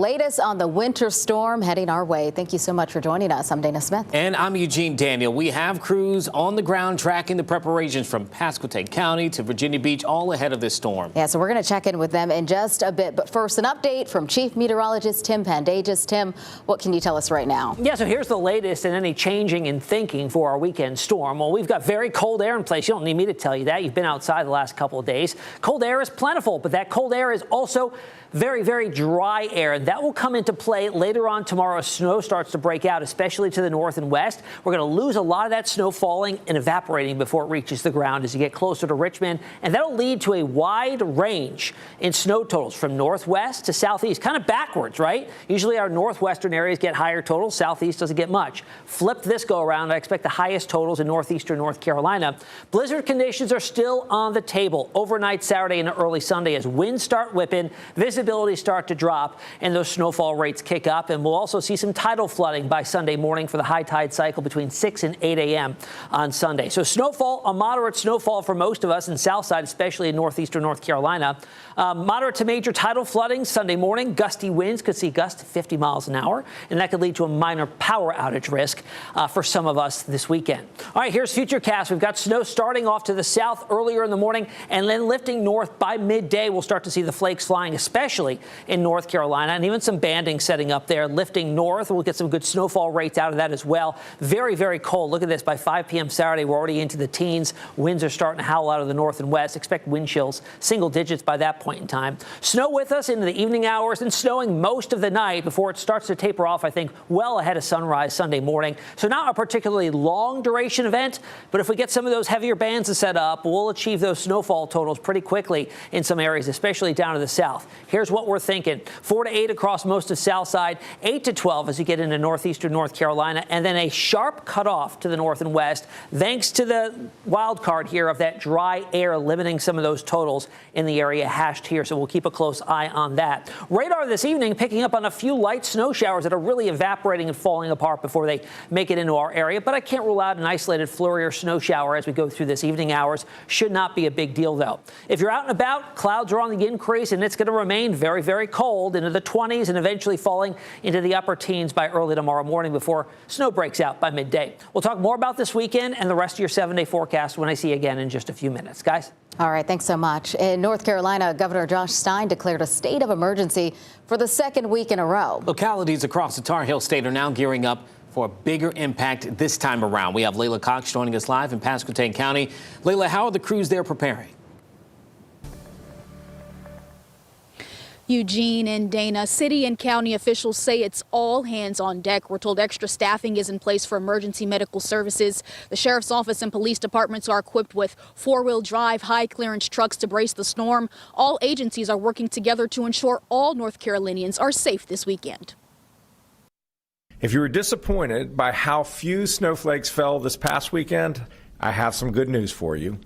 Latest on the winter storm heading our way. Thank you so much for joining us. I'm Dana Smith. And I'm Eugene Daniel. We have crews on the ground tracking the preparations from Pasquotank County to Virginia Beach, all ahead of this storm. Yeah, so we're going to check in with them in just a bit. But first, an update from Chief Meteorologist Tim Pandages. Tim, what can you tell us right now? Yeah, so here's the latest and any changing in thinking for our weekend storm. Well, we've got very cold air in place. You don't need me to tell you that. You've been outside the last couple of days. Cold air is plentiful, but that cold air is also very, very dry air. That will come into play later on tomorrow as snow starts to break out, especially to the north and west. We're going to lose a lot of that snow falling and evaporating before it reaches the ground as you get closer to Richmond. And that'll lead to a wide range in snow totals from northwest to southeast, kind of backwards, right? Usually our northwestern areas get higher totals. Southeast doesn't get much. Flip this go around. I expect the highest totals in northeastern North Carolina. Blizzard conditions are still on the table overnight Saturday and early Sunday as winds start whipping. Visibility start to drop and those snowfall rates kick up, and we'll also see some tidal flooding by Sunday morning for the high tide cycle between 6 and 8 a.m. on Sunday. So snowfall, a moderate snowfall for most of us in south side, especially in northeastern North Carolina. Moderate to major tidal flooding Sunday morning. Gusty winds could see gusts 50 miles an hour, and that could lead to a minor power outage risk for some of us this weekend. All right, here's Futurecast. We've got snow starting off to the south earlier in the morning and then lifting north by midday. We'll start to see the flakes flying, especially in North Carolina, and even some banding setting up there, lifting north. We'll get some good snowfall rates out of that as well. Very, very cold. Look at this. By 5 p.m. Saturday, we're already into the teens. Winds are starting to howl out of the north and west. Expect wind chills, single digits by that point in time. Snow with us into the evening hours and snowing most of the night before it starts to taper off, I think, well ahead of sunrise Sunday morning. So not a particularly long duration event, but if we get some of those heavier bands to set up, we'll achieve those snowfall totals pretty quickly in some areas, especially down to the south. Here's what we're thinking. 4 to 8 across most of south side, 8 to 12 as you get into northeastern North Carolina, and then a sharp cutoff to the north and west, thanks to the wild card here of that dry air limiting some of those totals in the area hashed here. So we'll keep a close eye on that. Radar this evening picking up on a few light snow showers that are really evaporating and falling apart before they make it into our area. But I can't rule out an isolated flurry or snow shower as we go through this evening hours. Should not be a big deal, though. If you're out and about, clouds are on the increase, and it's going to remain very, very cold into the 20s and eventually falling into the upper teens by early tomorrow morning before snow breaks out by midday. We'll talk more about this weekend and the rest of your 7-day forecast when I see you again in just a few minutes. Guys? All right, thanks so much. In North Carolina, Governor Josh Stein declared a state of emergency for the second week in a row. Localities across the Tar Heel state are now gearing up for a bigger impact this time around. We have Layla Cox joining us live in Pasquotank County. Layla, how are the crews there preparing? Eugene and Dana, city and county officials say it's all hands on deck. We're told extra staffing is in place for emergency medical services. The sheriff's office and police departments are equipped with four-wheel drive, high clearance trucks to brace the storm. All agencies are working together to ensure all North Carolinians are safe this weekend. If you were disappointed by how few snowflakes fell this past weekend, I have some good news for you.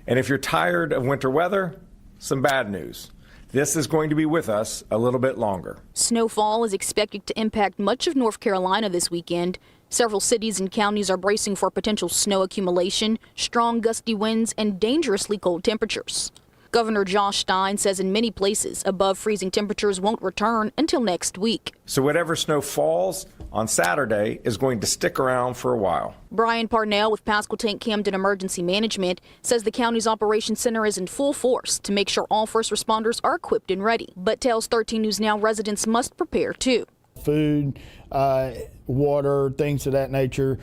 And if you're tired of winter weather, some bad news. This is going to be with us a little bit longer. Snowfall is expected to impact much of North Carolina this weekend. Several cities and counties are bracing for potential snow accumulation, strong gusty winds, and dangerously cold temperatures. Governor Josh Stein says in many places, above freezing temperatures won't return until next week. So whatever snow falls on Saturday is going to stick around for a while. Brian Parnell with Pasquotank Camden Emergency Management says the county's operations center is in full force to make sure all first responders are equipped and ready. But tells 13 News Now residents must prepare too. Food, water, things of that nature,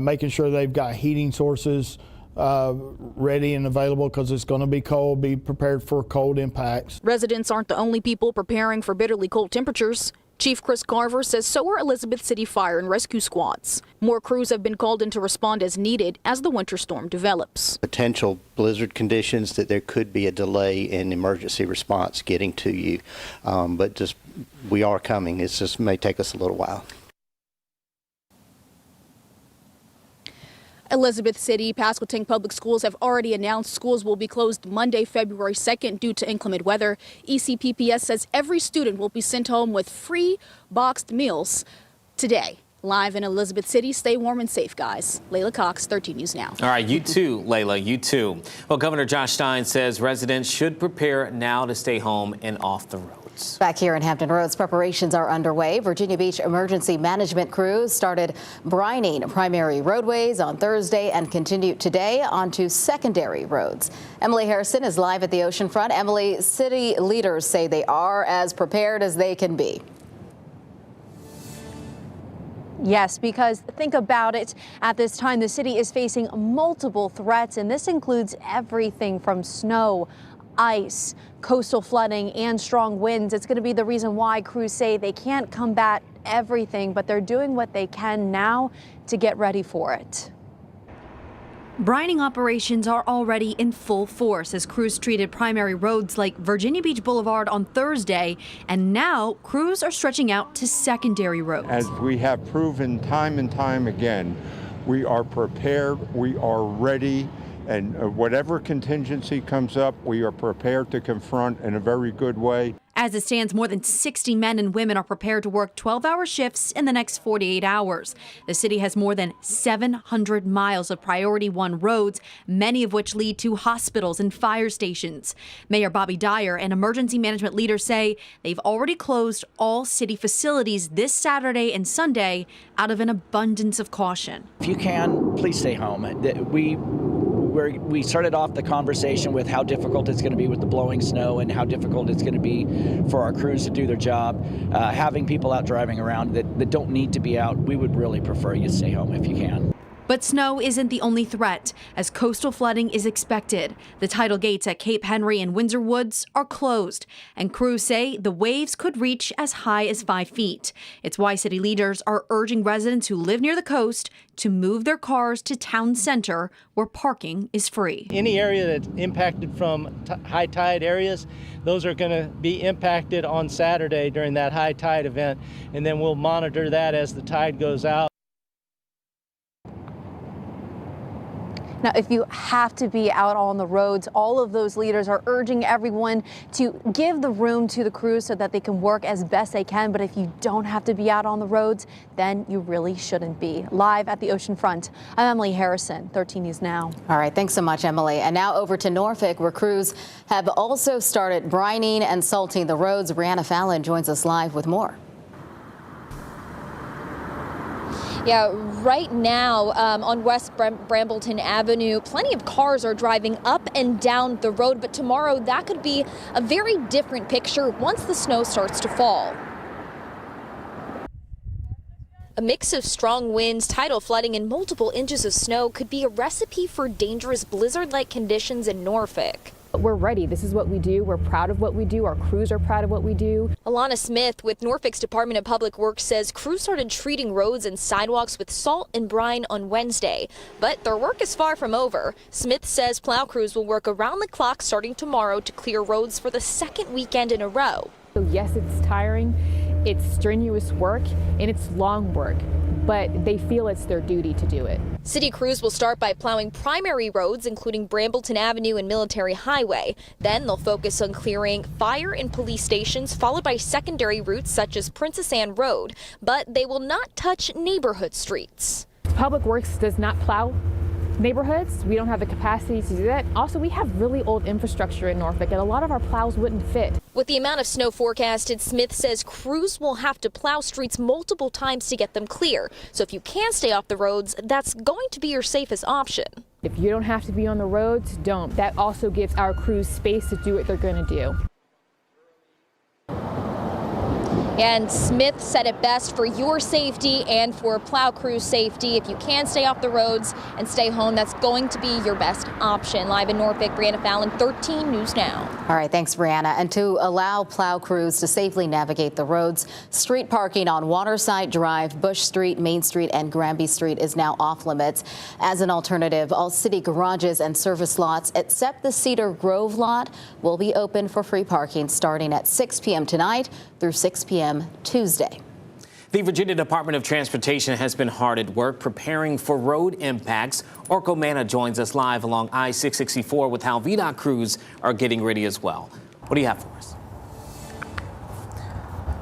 making sure they've got heating sources ready and available because it's going to be cold. Be prepared for cold impacts. Residents aren't the only people preparing for bitterly cold temperatures. Chief Chris Carver says so are Elizabeth City Fire and Rescue squads. More crews have been called in to respond as needed as the winter storm develops. Potential blizzard conditions that there could be a delay in emergency response getting to you, but just we are coming. It just may take us a little while. Elizabeth City, Pasquotank Public Schools have already announced schools will be closed Monday, February 2nd due to inclement weather. ECPPS says every student will be sent home with free boxed meals today. Live in Elizabeth City, stay warm and safe, guys. Layla Cox, 13 News Now. All right, you too, Layla, you too. Well, Governor Josh Stein says residents should prepare now to stay home and off the road. roads. Back here in Hampton Roads, preparations are underway. Virginia Beach emergency management crews started brining primary roadways on Thursday and continue today onto secondary roads. Emily Harrison is live at the oceanfront. Emily, city leaders say they are as prepared as they can be. Yes, because think about it. At this time, the city is facing multiple threats, and this includes everything from snow, ice, coastal flooding, and strong winds. It's going to be the reason why crews say they can't combat everything, but they're doing what they can now to get ready for it. Brining operations are already in full force as crews treated primary roads like Virginia Beach Boulevard on Thursday, and now crews are stretching out to secondary roads. As we have proven time and time again, we are prepared, we are ready, and whatever contingency comes up, we are prepared to confront in a very good way. As it stands, more than 60 men and women are prepared to work 12-hour shifts in the next 48 hours. The city has more than 700 miles of Priority 1 roads, many of which lead to hospitals and fire stations. Mayor Bobby Dyer and emergency management leaders say they've already closed all city facilities this Saturday and Sunday out of an abundance of caution. If you can, please stay home. We started off the conversation with how difficult it's going to be with the blowing snow and how difficult it's going to be for our crews to do their job. Having people out driving around that don't need to be out, we would really prefer you stay home if you can. But snow isn't the only threat, as coastal flooding is expected. The tidal gates at Cape Henry and Windsor Woods are closed, and crews say the waves could reach as high as 5 feet. It's why city leaders are urging residents who live near the coast to move their cars to town center, where parking is free. Any area that's impacted from high tide areas, those are going to be impacted on Saturday during that high tide event, and then we'll monitor that as the tide goes out. Now, if you have to be out on the roads, all of those leaders are urging everyone to give the room to the crews so that they can work as best they can. But if you don't have to be out on the roads, then you really shouldn't be. Live at the oceanfront, I'm Emily Harrison, 13 News Now. All right, thanks so much, Emily. And now over to Norfolk, where crews have also started brining and salting the roads. Brianna Fallon joins us live with more. Yeah, right now on West Brambleton Avenue, plenty of cars are driving up and down the road, but tomorrow that could be a very different picture once the snow starts to fall. A mix of strong winds, tidal flooding, and multiple inches of snow could be a recipe for dangerous blizzard-like conditions in Norfolk. We're ready. This is what we do. We're proud of what we do. Our crews are proud of what we do. Alana Smith with Norfolk's Department of Public Works says crews started treating roads and sidewalks with salt and brine on Wednesday, but their work is far from over. Smith says plow crews will work around the clock starting tomorrow to clear roads for the second weekend in a row. So yes, it's tiring, it's strenuous work, and it's long work, but they feel it's their duty to do it. City crews will start by plowing primary roads, including Brambleton Avenue and Military Highway. Then they'll focus on clearing fire and police stations, followed by secondary routes such as Princess Anne Road. But they will not touch neighborhood streets. Public Works does not plow neighborhoods. We don't have the capacity to do that. Also, we have really old infrastructure in Norfolk, and a lot of our plows wouldn't fit. With the amount of snow forecasted, Smith says crews will have to plow streets multiple times to get them clear. So if you can stay off the roads, that's going to be your safest option. If you don't have to be on the roads, don't. That also gives our crews space to do what they're going to do. And Smith said it best, for your safety and for plow crew safety. If you can stay off the roads and stay home, that's going to be your best option. Live in Norfolk, Brianna Fallon, 13 News Now. All right, thanks, Brianna. And to allow plow crews to safely navigate the roads, street parking on Waterside Drive, Bush Street, Main Street, and Granby Street is now off limits. As an alternative, all city garages and service lots, except the Cedar Grove lot, will be open for free parking starting at 6 p.m. tonight through 6 p.m. Tuesday. The Virginia Department of Transportation has been hard at work preparing for road impacts. Orko Manna joins us live along I-664 with how VDOT crews are getting ready as well. What do you have for us?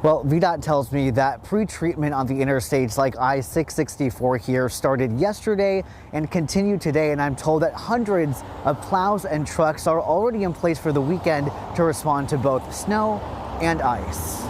Well, VDOT tells me that pre-treatment on the interstates like I-664 here started yesterday and continued today, and I'm told that hundreds of plows and trucks are already in place for the weekend to respond to both snow and ice.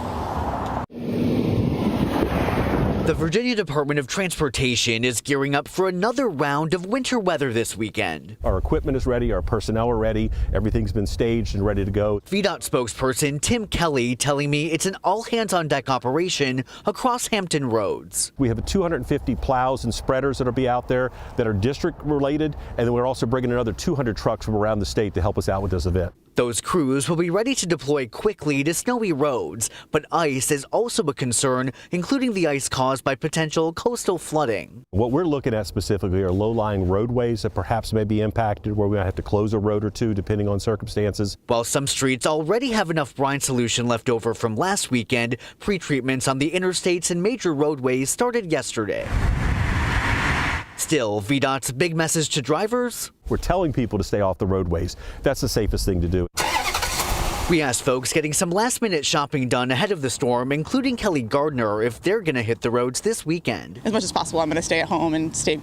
The Virginia Department of Transportation is gearing up for another round of winter weather this weekend. Our equipment is ready, our personnel are ready, everything's been staged and ready to go. VDOT spokesperson Tim Kelly telling me it's an all-hands-on-deck operation across Hampton roads. We have 250 plows and spreaders that'll be out there that are district related, and then we're also bringing another 200 trucks from around the state to help us out with this event. Those crews will be ready to deploy quickly to snowy roads, but ice is also a concern, including the ice caused by potential coastal flooding. What we're looking at specifically are low-lying roadways that perhaps may be impacted, where we might have to close a road or two depending on circumstances. While some streets already have enough brine solution left over from last weekend, pre-treatments on the interstates and major roadways started yesterday. Still, VDOT's big message to drivers? We're telling people to stay off the roadways. That's the safest thing to do. We asked folks getting some last-minute shopping done ahead of the storm, including Kelly Gardner, if they're going to hit the roads this weekend. As much as possible, I'm going to stay at home and stay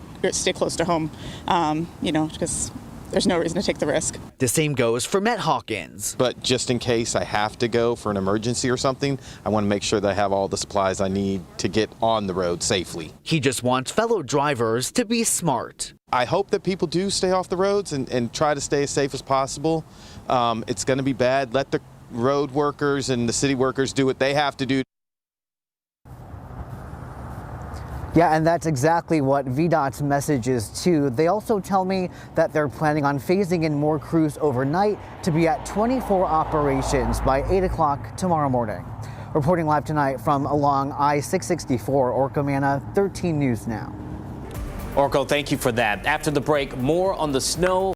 close to home, because there's no reason to take the risk. The same goes for Matt Hawkins. But just in case I have to go for an emergency or something, I want to make sure that I have all the supplies I need to get on the road safely. He just wants fellow drivers to be smart. I hope that people do stay off the roads and try to stay as safe as possible. It's going to be bad. Let the road workers and the city workers do what they have to do. Yeah, and that's exactly what VDOT's message is too. They also tell me that they're planning on phasing in more crews overnight to be at 24 operations by 8 o'clock tomorrow morning. Reporting live tonight from along I-664, Orkomana, 13 News Now. Orko, thank you for that. After the break, more on the snow